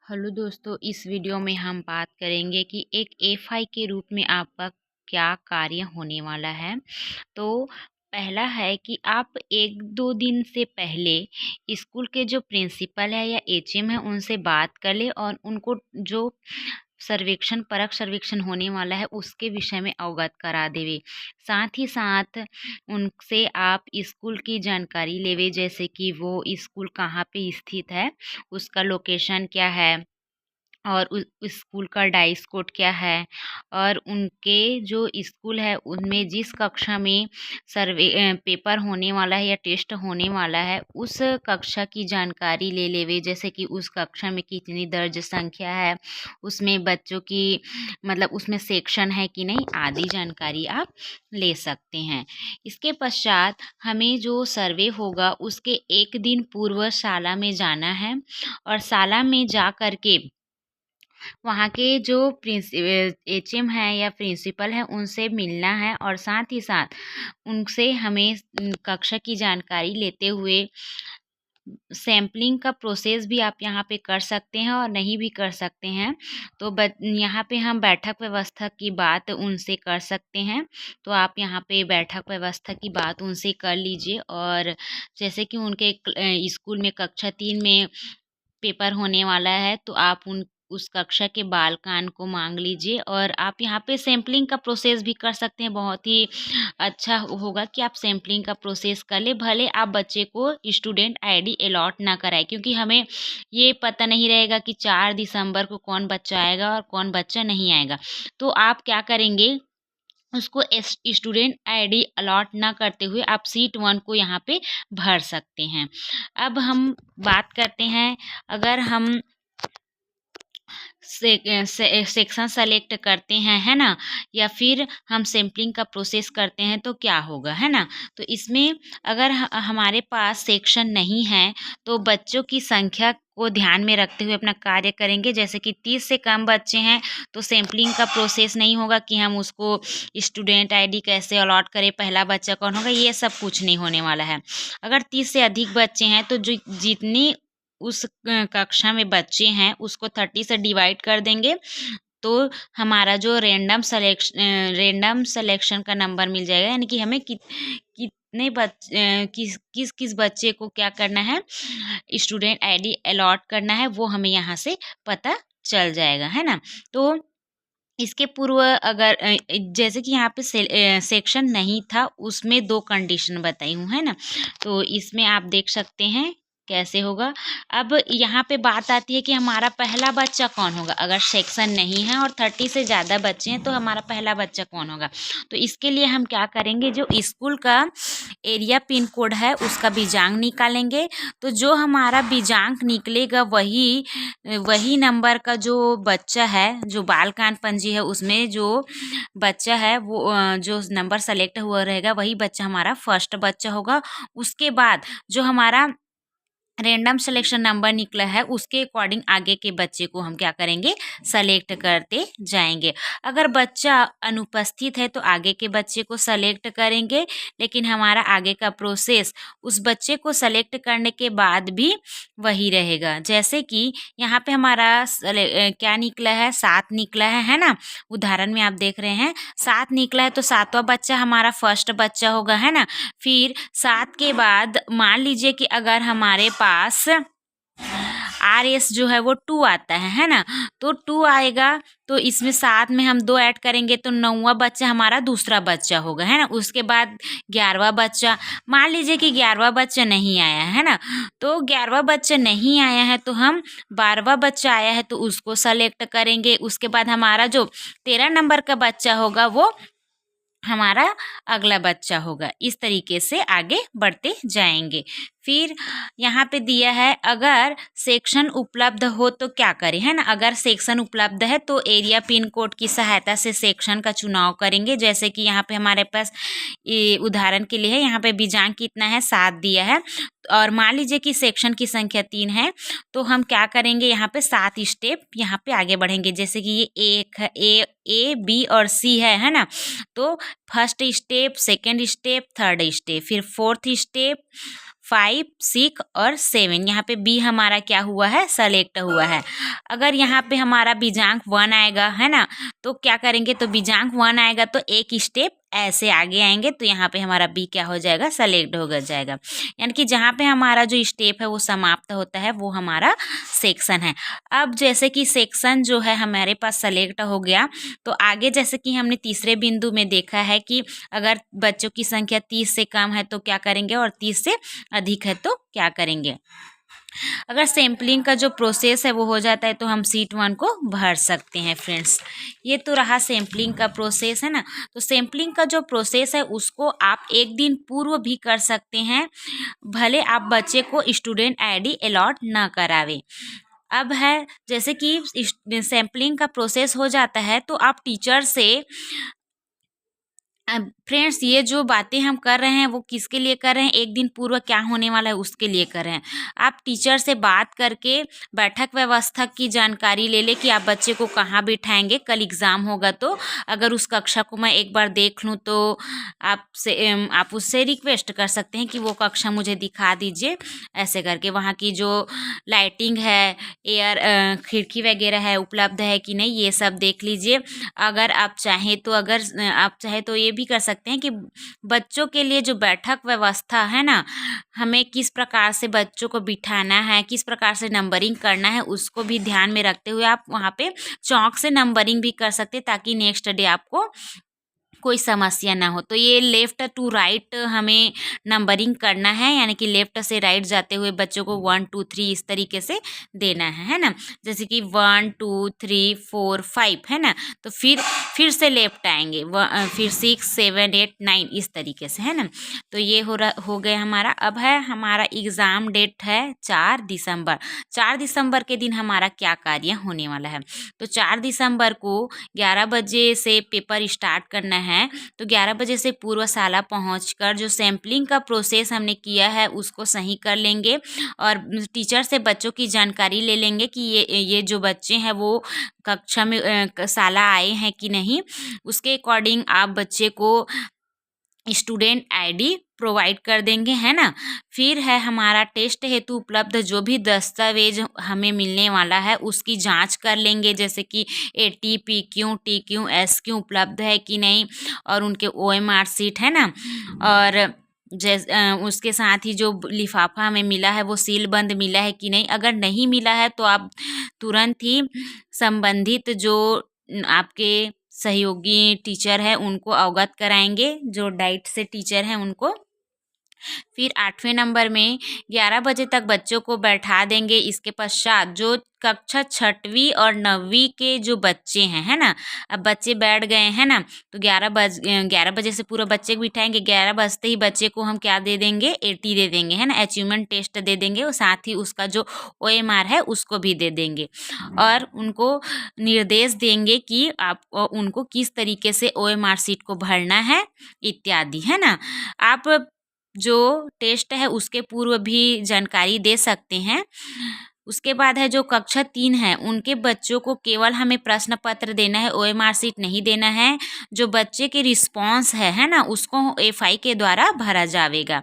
Hello दोस्तों, इस video में हम बात करेंगे कि एक एफआई के रूप में आपका क्या कार्य होने वाला है। तो पहला है कि आप 1-2 दिन से पहले स्कूल के जो प्रिंसिपल है या एचएम है उनसे बात कर ले और उनको जो परख सर्वेक्षण होने वाला है उसके विषय में अवगत करा देवे। साथ ही साथ उनसे आप स्कूल की जानकारी लेवे, जैसे कि वो स्कूल कहाँ पे स्थित है, उसका लोकेशन क्या है और उस स्कूल का डाइस कोड क्या है, और उनके जो स्कूल है उनमें जिस कक्षा में पेपर होने वाला है या टेस्ट होने वाला है उस कक्षा की जानकारी ले लेवे, जैसे कि उस कक्षा में कितनी दर्ज संख्या है, उसमें बच्चों की मतलब उसमें सेक्शन है कि नहीं, आदि जानकारी आप ले सकते हैं। इसके पश्चात हमें जो सर्वे होगा उसके एक दिन पूर्व शाला में जाना है और शाला में जा कर के वहाँ के जो एचएम है या प्रिंसिपल है उनसे मिलना है और साथ ही साथ उनसे हमें कक्षा की जानकारी लेते हुए सैम्पलिंग का प्रोसेस भी आप यहाँ पे कर सकते हैं और नहीं भी कर सकते हैं। तो यहाँ पे हम बैठक व्यवस्था की बात उनसे कर सकते हैं। तो आप यहाँ पे बैठक व्यवस्था की बात उनसे कर लीजिए, और जैसे कि उनके स्कूल में कक्षा 3 में पेपर होने वाला है तो आप उस कक्षा के बालकान को मांग लीजिए, और आप यहाँ पे सैम्पलिंग का प्रोसेस भी कर सकते हैं। बहुत ही अच्छा होगा कि आप सैम्पलिंग का प्रोसेस कर ले, भले आप बच्चे को स्टूडेंट आईडी अलॉट ना कराए, क्योंकि हमें ये पता नहीं रहेगा कि 4 दिसंबर को कौन बच्चा आएगा और कौन बच्चा नहीं आएगा। तो आप क्या करेंगे, उसको स्टूडेंट आईडी अलॉट ना करते हुए आप सीट 1 को यहाँ पे भर सकते हैं। अब हम बात करते हैं, अगर हम सेक्शन सेलेक्ट करते हैं, है ना, या फिर हम सैम्पलिंग का प्रोसेस करते हैं तो क्या होगा, है ना। तो इसमें अगर हमारे पास सेक्शन नहीं है तो बच्चों की संख्या को ध्यान में रखते हुए अपना कार्य करेंगे। जैसे कि 30 से कम बच्चे हैं तो सैम्पलिंग का प्रोसेस नहीं होगा कि हम उसको स्टूडेंट आईडी कैसे अलॉट करें, पहला बच्चा कौन होगा, ये सब कुछ नहीं होने वाला है। अगर 30 से अधिक बच्चे हैं तो जो जितनी उस कक्षा में बच्चे हैं उसको 30 से डिवाइड कर देंगे, तो हमारा जो रैंडम सिलेक्शन का नंबर मिल जाएगा। यानी कि हमें कितने किस किस बच्चे को क्या करना है, स्टूडेंट आईडी अलॉट करना है, वो हमें यहाँ से पता चल जाएगा, है ना। तो इसके पूर्व अगर जैसे कि यहाँ पे सेक्शन नहीं था उसमें 2 कंडीशन बताई हूँ, है ना। तो इसमें आप देख सकते हैं कैसे होगा। अब यहाँ पे बात आती है कि हमारा पहला बच्चा कौन होगा। अगर सेक्शन नहीं है और 30 से ज़्यादा बच्चे हैं तो हमारा पहला बच्चा कौन होगा। तो इसके लिए हम क्या करेंगे, जो स्कूल का एरिया पिन कोड है उसका बीजांक निकालेंगे। तो जो हमारा बीजांक निकलेगा वही नंबर का जो बच्चा है, जो बालकान पंजी है उसमें जो बच्चा है वो जो नंबर सेलेक्ट हुआ रहेगा वही बच्चा हमारा फर्स्ट बच्चा होगा। उसके बाद जो हमारा रैंडम सिलेक्शन नंबर निकला है उसके अकॉर्डिंग आगे के बच्चे को हम क्या करेंगे, सेलेक्ट करते जाएंगे। अगर बच्चा अनुपस्थित है तो आगे के बच्चे को सेलेक्ट करेंगे, लेकिन हमारा आगे का प्रोसेस उस बच्चे को सेलेक्ट करने के बाद भी वही रहेगा। जैसे कि यहाँ पे हमारा क्या निकला है, 7 निकला है ना। उदाहरण में आप देख रहे हैं 7 निकला है तो 7वां बच्चा हमारा फर्स्ट बच्चा होगा, है ना। फिर 7 के बाद मान लीजिए कि अगर हमारे पास RS जो है वो 2 आता है ना। तो 2 आएगा तो इसमें 7 में हम 2 ऐड करेंगे तो 9वां बच्चा हमारा दूसरा बच्चा होगा, है ना। उसके बाद 11वां बच्चा, मान लीजिए कि 11वां बच्चा नहीं आया है ना। तो 11वां बच्चा नहीं आया है तो हम 12वां बच्चा आया है तो उसको सेलेक्ट करेंगे। उसके बाद हमारा जो 13 नंबर का बच्चा होगा वो हमारा अगला बच्चा होगा। इस तरीके से आगे बढ़ते जाएंगे। फिर यहाँ पे दिया है अगर सेक्शन उपलब्ध हो तो क्या करें, है ना। अगर सेक्शन उपलब्ध है तो एरिया पिन कोड की सहायता से सेक्शन का चुनाव करेंगे। जैसे कि यहाँ पे हमारे पास ये उदाहरण के लिए है, यहाँ पे बीजांक कितना है, 7 दिया है और मान लीजिए कि सेक्शन की संख्या 3 है तो हम क्या करेंगे, यहाँ पे 7 स्टेप यहाँ पे आगे बढ़ेंगे। जैसे कि ये एक ए बी और सी है ना। तो first step, second step, third step, फिर फोर्थ स्टेप, 5, 6 और 7, यहाँ पे बी हमारा क्या हुआ है, सेलेक्ट हुआ है। अगर यहाँ पे हमारा बीजांक 1 आएगा, है ना, तो क्या करेंगे, तो बीजांक 1 आएगा तो एक स्टेप ऐसे आगे आएंगे, तो यहाँ पे हमारा बी क्या हो जाएगा, सेलेक्ट हो जाएगा। यानी कि जहाँ पे हमारा जो स्टेप है वो समाप्त होता है वो हमारा सेक्शन है। अब जैसे कि सेक्शन जो है हमारे पास सेलेक्ट हो गया, तो आगे जैसे कि हमने तीसरे बिंदु में देखा है कि अगर बच्चों की संख्या 30 से कम है तो क्या करेंगे, और 30 से अधिक है तो क्या करेंगे। अगर सैम्पलिंग का जो प्रोसेस है वो हो जाता है तो हम सीट 1 को भर सकते हैं फ्रेंड्स। ये तो रहा सैम्पलिंग का प्रोसेस, है ना। तो सैम्पलिंग का जो प्रोसेस है उसको आप एक दिन पूर्व भी कर सकते हैं, भले आप बच्चे को स्टूडेंट आईडी अलॉट ना करावें। अब है जैसे कि सैम्पलिंग का प्रोसेस हो जाता है तो आप टीचर से फ्रेंड्स ये जो बातें हम कर रहे हैं वो किसके लिए कर रहे हैं, एक दिन पूर्व क्या होने वाला है उसके लिए कर रहे हैं। आप टीचर से बात करके बैठक व्यवस्था की जानकारी ले ले कि आप बच्चे को कहाँ बिठाएंगे, कल एग्ज़ाम होगा तो अगर उस कक्षा को मैं एक बार देख लूँ तो आप उससे रिक्वेस्ट कर सकते हैं कि वो कक्षा मुझे दिखा दीजिए। ऐसे करके वहाँ की जो लाइटिंग है, एयर खिड़की वगैरह है उपलब्ध है कि नहीं, ये सब देख लीजिए। अगर आप चाहें तो ये भी कर सकते हैं कि बच्चों के लिए जो बैठक व्यवस्था है ना, हमें किस प्रकार से बच्चों को बिठाना है, किस प्रकार से नंबरिंग करना है, उसको भी ध्यान में रखते हुए आप वहाँ पे चौक से नंबरिंग भी कर सकते हैं ताकि नेक्स्ट डे आपको कोई समस्या ना हो। तो ये लेफ़्ट टू राइट हमें नंबरिंग करना है, यानी कि लेफ़्ट से राइट जाते हुए बच्चों को 1 2 3 इस तरीके से देना है ना। जैसे कि 1 2 3 4 5 है ना, तो फिर से लेफ़्ट आएंगे, फिर 6 7 8 9 इस तरीके से, है ना। तो ये हो गया हमारा। अब है हमारा एग्ज़ाम डेट है 4 दिसंबर। 4 दिसंबर के दिन हमारा क्या कार्य होने वाला है, तो 4 दिसंबर को 11 बजे से पेपर स्टार्ट करना है। तो 11 बजे से पूर्वशाला पहुंचकर जो सैम्पलिंग का प्रोसेस हमने किया है उसको सही कर लेंगे और टीचर से बच्चों की जानकारी ले लेंगे कि ये जो बच्चे हैं वो कक्षा में शाला आए हैं कि नहीं। उसके अकॉर्डिंग आप बच्चे को स्टूडेंट आईडी प्रोवाइड कर देंगे, है ना। फिर है हमारा टेस्ट हेतु उपलब्ध जो भी दस्तावेज हमें मिलने वाला है उसकी जांच कर लेंगे, जैसे कि AT PQ TQ SQ उपलब्ध है कि नहीं, और उनके OMR सीट, है ना। और उसके साथ ही जो लिफाफा हमें मिला है वो सील बंद मिला है कि नहीं। अगर नहीं मिला है तो आप तुरंत ही संबंधित जो आपके सहयोगी टीचर है उनको अवगत कराएंगे, जो डाइट से टीचर हैं उनको। फिर 8वें नंबर में 11 बजे तक बच्चों को बैठा देंगे। इसके पश्चात जो कक्षा 6वीं और 9वीं के जो बच्चे हैं, है ना, अब बच्चे बैठ गए हैं ना, तो 11 बजे से पूरा बच्चे को बिठाएंगे। 11 बजते ही बच्चे को हम क्या दे देंगे, AT दे देंगे, है ना, अचीवमेंट टेस्ट दे देंगे, और साथ ही उसका जो OMR है उसको भी दे देंगे और उनको निर्देश देंगे कि आप उनको किस तरीके से OMR सीट को भरना है इत्यादि, है ना। आप जो टेस्ट है उसके पूर्व भी जानकारी दे सकते हैं। उसके बाद है जो कक्षा 3 है उनके बच्चों को केवल हमें प्रश्न पत्र देना है, OMR सीट नहीं देना है। जो बच्चे के रिस्पॉन्स है ना, उसको FI के द्वारा भरा जाएगा।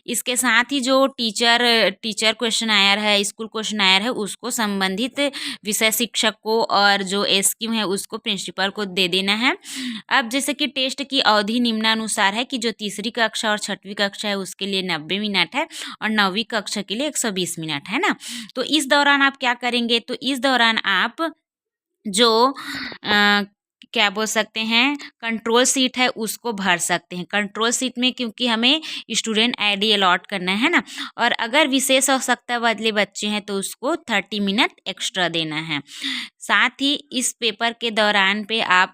इसके साथ ही जो टीचर क्वेश्चनायर है, स्कूल क्वेश्चनायर है, उसको संबंधित विषय शिक्षक को, और जो SQ है उसको प्रिंसिपल को दे देना है। अब जैसे कि टेस्ट की अवधि निम्नानुसार है कि जो तीसरी कक्षा और 6वीं कक्षा है उसके लिए 90 मिनट है और 9वीं कक्षा के लिए 120 मिनट, है ना। तो इस दौरान आप क्या करेंगे, तो इस दौरान आप जो क्या बोल सकते हैं, कंट्रोल सीट है उसको भर सकते हैं। कंट्रोल सीट में क्योंकि हमें स्टूडेंट आईडी अलॉट करना है ना, और अगर विशेष आवश्यकता वाले बच्चे हैं तो उसको 30 मिनट एक्स्ट्रा देना है। साथ ही इस पेपर के दौरान पे आप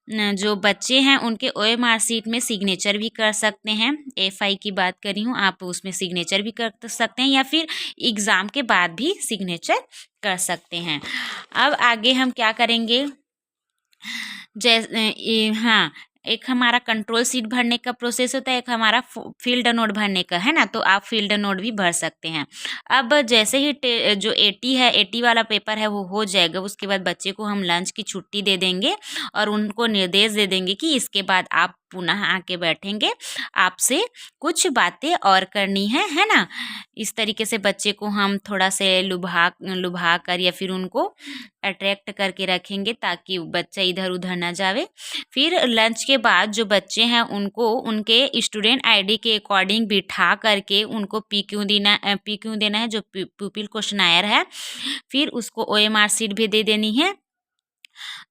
जो बच्चे हैं उनके OMR सीट में सिग्नेचर भी कर सकते हैं। FI की बात करी हूँ, आप उसमें सिग्नेचर भी कर सकते हैं या फिर एग्ज़ाम के बाद भी सिग्नेचर कर सकते हैं। अब आगे हम क्या करेंगे, हाँ, एक हमारा कंट्रोल सीट भरने का प्रोसेस होता है, एक हमारा फील्ड नोट भरने का, है ना। तो आप फील्ड नोट भी भर सकते हैं। अब जैसे ही जो AT वाला पेपर है वो हो जाएगा, उसके बाद बच्चे को हम लंच की छुट्टी दे देंगे और उनको निर्देश दे देंगे कि इसके बाद आप पुनः आके बैठेंगे, आपसे कुछ बातें और करनी है ना। इस तरीके से बच्चे को हम थोड़ा से लुभा कर या फिर उनको अट्रैक्ट करके रखेंगे ताकि बच्चा इधर उधर ना जावे। फिर लंच के बाद जो बच्चे हैं उनको उनके स्टूडेंट आईडी के अकॉर्डिंग बिठा करके उनको PQ देना है, जो प्यूपिल क्वेश्चनायर है। फिर उसको OMR शीट भी दे देनी है।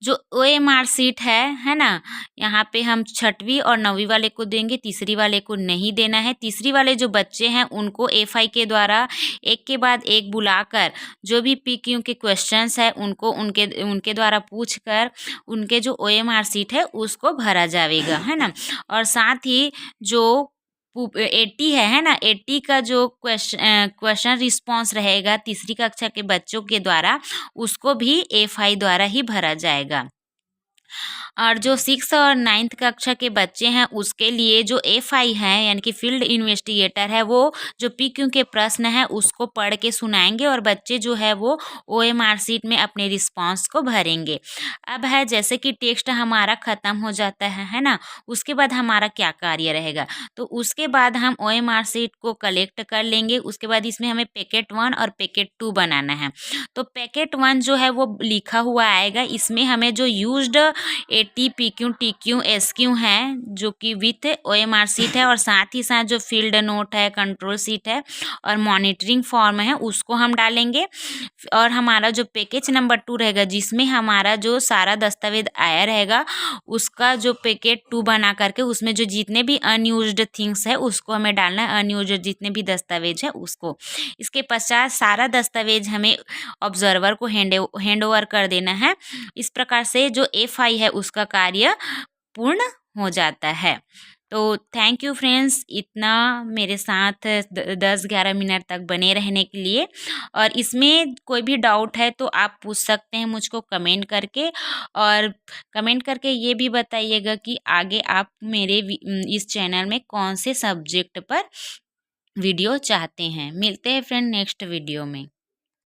जो OMR शीट है ना, यहाँ पे हम 6वीं और 9वीं वाले को देंगे, तीसरी वाले को नहीं देना है। तीसरी वाले जो बच्चे हैं उनको FI के द्वारा एक के बाद एक बुलाकर जो भी PQ के क्वेश्चंस है उनको उनके द्वारा पूछकर उनके जो OMR शीट है उसको भरा जाएगा, है ना। और साथ ही जो 80 है ना, 80 का जो क्वेश्चन रिस्पॉन्स रहेगा तीसरी कक्षा के बच्चों के द्वारा, उसको भी FI द्वारा ही भरा जाएगा। और जो 6 और 9th कक्षा के बच्चे हैं उसके लिए जो FI है यानी कि फील्ड इन्वेस्टिगेटर है, वो जो PQ के प्रश्न है उसको पढ़ के सुनाएंगे और बच्चे जो है वो OMR शीट में अपने रिस्पांस को भरेंगे। अब है जैसे कि टेक्स्ट हमारा ख़त्म हो जाता है ना, उसके बाद हमारा क्या कार्य रहेगा, तो उसके बाद हम OMR शीट को कलेक्ट कर लेंगे। उसके बाद इसमें हमें पैकेट 1 और पैकेट 2 बनाना है। तो पैकेट 1 जो है वो लिखा हुआ आएगा, इसमें हमें जो यूज्ड 80 PQ TQ SQ हैं जो कि विथ OMR शीट है और साथ ही साथ जो फील्ड नोट है, कंट्रोल शीट है और मॉनिटरिंग फॉर्म है उसको हम डालेंगे। और हमारा जो पैकेज नंबर 2 रहेगा जिसमें हमारा जो सारा दस्तावेज आया रहेगा उसका जो पैकेट 2 बना करके उसमें जो जितने भी अनयूज्ड थिंग्स है उसको हमें डालना है, अनयूज्ड जितने भी दस्तावेज है उसको। इसके पश्चात सारा दस्तावेज हमें ऑब्जर्वर को हैंड ओवर कर देना है। इस प्रकार से जो FI है उसका कार्य पूर्ण हो जाता है। तो थैंक यू फ्रेंड्स, इतना मेरे साथ 10-11 मिनट तक बने रहने के लिए। और इसमें कोई भी डाउट है तो आप पूछ सकते हैं मुझको कमेंट करके, और कमेंट करके ये भी बताइएगा कि आगे आप मेरे इस चैनल में कौन से सब्जेक्ट पर वीडियो चाहते हैं। मिलते हैं फ्रेंड नेक्स्ट वीडियो में।